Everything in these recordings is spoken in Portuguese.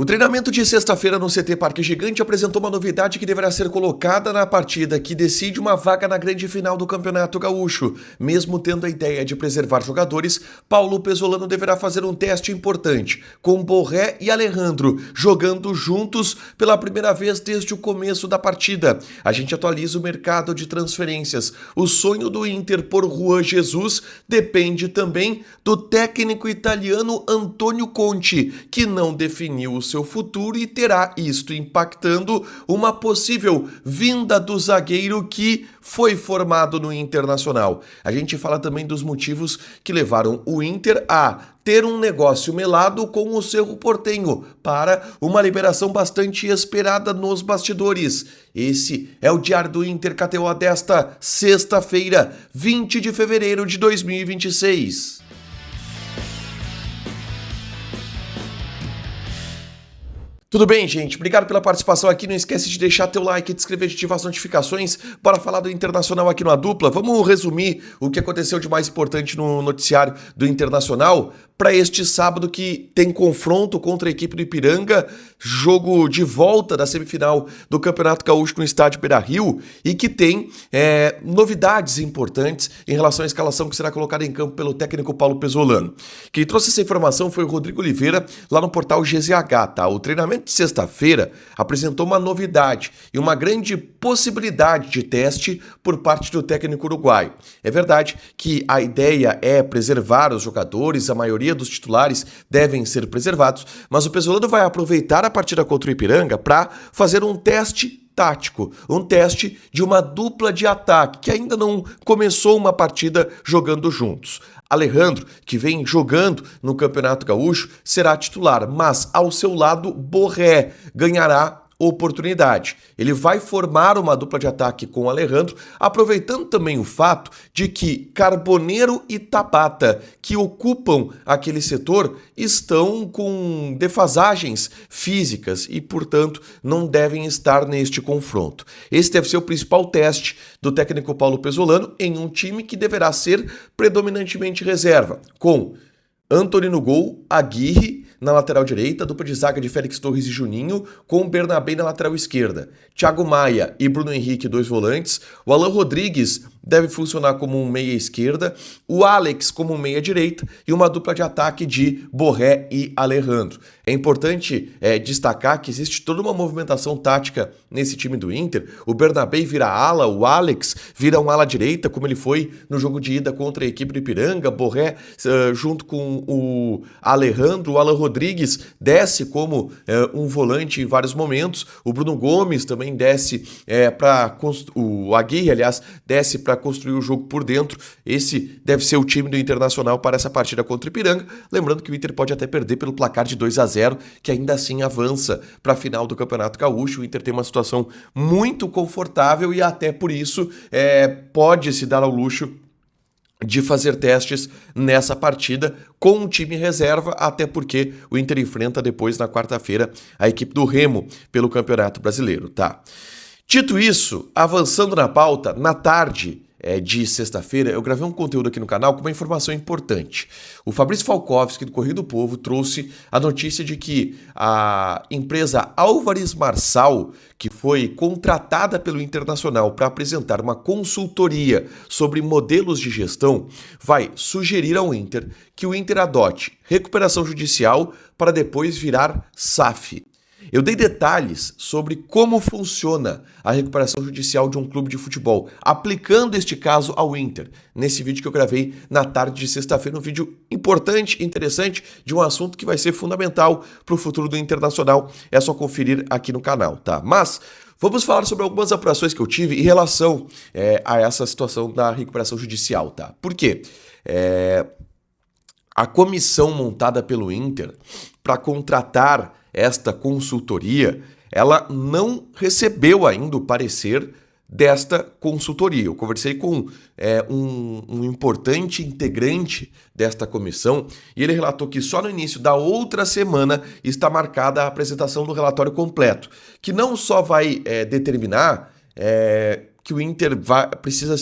O treinamento de sexta-feira no CT Parque Gigante apresentou uma novidade que deverá ser colocada na partida que decide uma vaga na grande final do Campeonato Gaúcho. Mesmo tendo a ideia de preservar jogadores, Paulo Pesolano deverá fazer um teste importante, com Borré e Alejandro jogando juntos pela primeira vez desde o começo da partida. A gente atualiza o mercado de transferências. O sonho do Inter por Juan Jesus depende também do técnico italiano Antônio Conte, que não definiu o seu futuro e terá isto impactando uma possível vinda do zagueiro que foi formado no Internacional. A gente fala também dos motivos que levaram o Inter a ter um negócio melado com o Cerro Porteño para uma liberação bastante esperada nos bastidores. Esse é o Diário do Inter KTO desta sexta-feira, 20 de fevereiro de 2026. Tudo bem, gente? Obrigado pela participação aqui. Não esquece de deixar teu like, de inscrever, de ativar as notificações para falar do Internacional aqui no A Dupla. Vamos resumir o que aconteceu de mais importante no noticiário do Internacional para este sábado, que tem confronto contra a equipe do Ipiranga, jogo de volta da semifinal do Campeonato Gaúcho no estádio Beira-Rio, e que tem novidades importantes em relação à escalação que será colocada em campo pelo técnico Paulo Pesolano. Quem trouxe essa informação foi o Rodrigo Oliveira, lá no portal GZH, tá? O treinamento de sexta-feira apresentou uma novidade e uma grande possibilidade de teste por parte do técnico uruguaio. É verdade que a ideia é preservar os jogadores, a maioria dos titulares devem ser preservados, mas o Pesolano vai aproveitar a partida contra o Ipiranga para fazer um teste tático, um teste de uma dupla de ataque que ainda não começou uma partida jogando juntos. Alejandro, que vem jogando no Campeonato Gaúcho, será titular, mas ao seu lado Borré ganhará oportunidade. Ele vai formar uma dupla de ataque com o Alejandro, aproveitando também o fato de que Carboneiro e Tabata, que ocupam aquele setor, estão com defasagens físicas e, portanto, não devem estar neste confronto. Esse deve ser o principal teste do técnico Paulo Pesolano em um time que deverá ser predominantemente reserva, com Antony no gol, Aguirre na lateral direita, dupla de zaga de Félix Torres e Juninho, com Bernabé na lateral esquerda, Thiago Maia e Bruno Henrique, dois volantes, o Alan Rodrigues deve funcionar como um meia esquerda, o Alex como um meia direita e uma dupla de ataque de Borré e Alejandro. É importante destacar que existe toda uma movimentação tática nesse time do Inter. O Bernabé vira ala, o Alex vira um ala direita, como ele foi no jogo de ida contra a equipe do Ipiranga, Borré junto com o Alejandro, o Alan Rodrigues desce como um volante em vários momentos, o Bruno Gomes também desce o Aguirre, aliás, desce para construir o jogo por dentro. Esse deve ser o time do Internacional para essa partida contra o Ipiranga. Lembrando que o Inter pode até perder pelo placar de 2-0, que ainda assim avança para a final do Campeonato Gaúcho. O Inter tem uma situação muito confortável e até por isso pode se dar ao luxo de fazer testes nessa partida com um time reserva, até porque o Inter enfrenta depois, na quarta-feira, a equipe do Remo pelo Campeonato Brasileiro, tá? Dito isso, avançando na pauta, na tarde de sexta-feira, eu gravei um conteúdo aqui no canal com uma informação importante. O Fabrício Falkowski, do Correio do Povo, trouxe a notícia de que a empresa Álvares Marçal, que foi contratada pelo Internacional para apresentar uma consultoria sobre modelos de gestão, vai sugerir ao Inter que o Inter adote recuperação judicial para depois virar SAF. Eu dei detalhes sobre como funciona a recuperação judicial de um clube de futebol, aplicando este caso ao Inter, nesse vídeo que eu gravei na tarde de sexta-feira, um vídeo importante, interessante, de um assunto que vai ser fundamental para o futuro do Internacional. É só conferir aqui no canal, tá? Mas vamos falar sobre algumas apurações que eu tive em relação a essa situação da recuperação judicial, tá? Por quê? A comissão montada pelo Inter para contratar esta consultoria, ela não recebeu ainda o parecer desta consultoria. Eu conversei com um importante integrante desta comissão e ele relatou que só no início da outra semana está marcada a apresentação do relatório completo, que não só vai determinar que o Inter precisa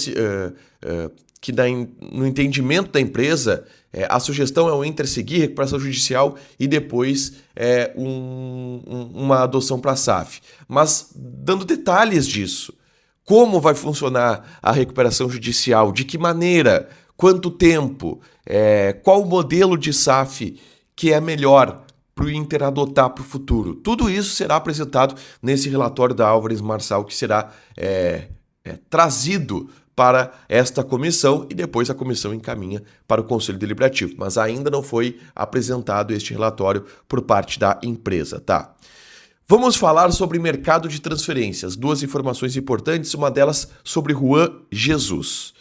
no entendimento da empresa, a sugestão é o Inter seguir recuperação judicial e depois uma adoção para a SAF. Mas dando detalhes disso, como vai funcionar a recuperação judicial, de que maneira, quanto tempo, qual o modelo de SAF que é melhor para o Inter adotar para o futuro. Tudo isso será apresentado nesse relatório da Álvares Marçal, que será trazido para esta comissão e depois a comissão encaminha para o Conselho Deliberativo. Mas ainda não foi apresentado este relatório por parte da empresa, tá? Vamos falar sobre mercado de transferências. Duas informações importantes, uma delas sobre Juan Jesus.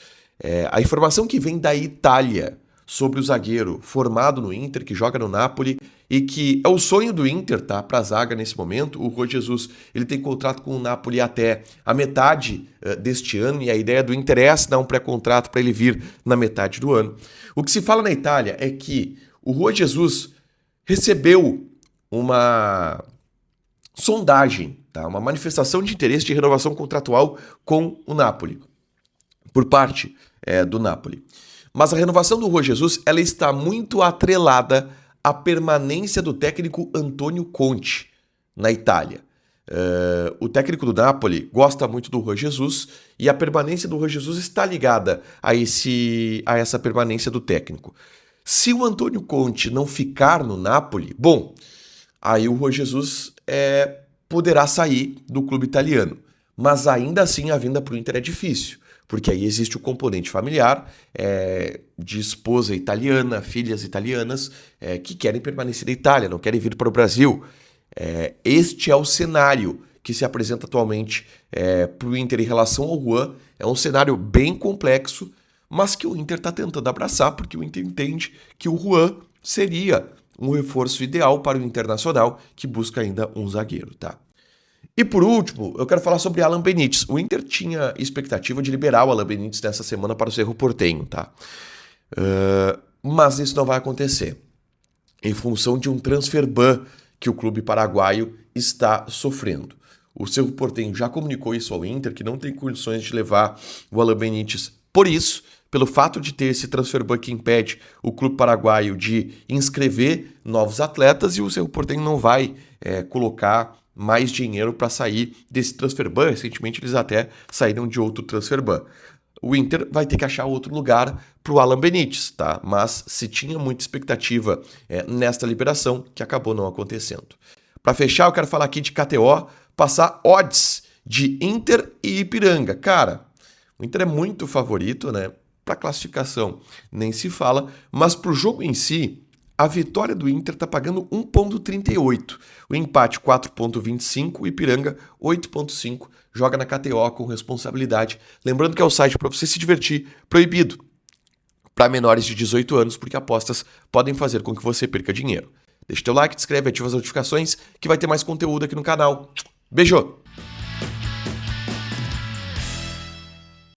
A informação que vem da Itália sobre o zagueiro formado no Inter, que joga no Napoli e que é o sonho do Inter, tá? Para a zaga nesse momento. O Juan Jesus, ele tem contrato com o Napoli até a metade deste ano e a ideia do Inter é assinar um pré-contrato para ele vir na metade do ano. O que se fala na Itália é que o Juan Jesus recebeu uma sondagem, tá? Uma manifestação de interesse de renovação contratual com o Napoli, por parte do Napoli. Mas a renovação do Juan Jesus, ela está muito atrelada à permanência do técnico Antônio Conte na Itália. O técnico do Napoli gosta muito do Juan Jesus e a permanência do Juan Jesus está ligada a essa permanência do técnico. Se o Antônio Conte não ficar no Napoli, bom, aí o Juan Jesus poderá sair do clube italiano. Mas ainda assim a vinda para o Inter é difícil, porque aí existe o componente familiar de esposa italiana, filhas italianas que querem permanecer na Itália, não querem vir para o Brasil. Este é o cenário que se apresenta atualmente para o Inter em relação ao Juan. É um cenário bem complexo, mas que o Inter está tentando abraçar, porque o Inter entende que o Juan seria um reforço ideal para o Internacional, que busca ainda um zagueiro, tá? E por último, eu quero falar sobre Alan Benítez. O Inter tinha expectativa de liberar o Alan Benítez nessa semana para o Cerro Porteño, tá? Mas isso não vai acontecer, em função de um transfer ban que o clube paraguaio está sofrendo. O Cerro Porteño já comunicou isso ao Inter, que não tem condições de levar o Alan Benítez. Por isso, pelo fato de ter esse transfer ban que impede o clube paraguaio de inscrever novos atletas, e o Cerro Porteño não vai colocar mais dinheiro para sair desse transfer ban. Recentemente eles até saíram de outro transfer ban. O Inter vai ter que achar outro lugar para o Alan Benítez, tá? Mas se tinha muita expectativa nesta liberação, que acabou não acontecendo. Para fechar, eu quero falar aqui de KTO, passar odds de Inter e Ipiranga. Cara, o Inter é muito favorito, né? Para classificação nem se fala, mas para o jogo em si, a vitória do Inter está pagando 1,38. O empate 4,25, o Ipiranga 8,5. Joga na KTO com responsabilidade. Lembrando que é o site para você se divertir, proibido para menores de 18 anos, porque apostas podem fazer com que você perca dinheiro. Deixa teu like, te inscreve, ativa as notificações, que vai ter mais conteúdo aqui no canal. Beijo!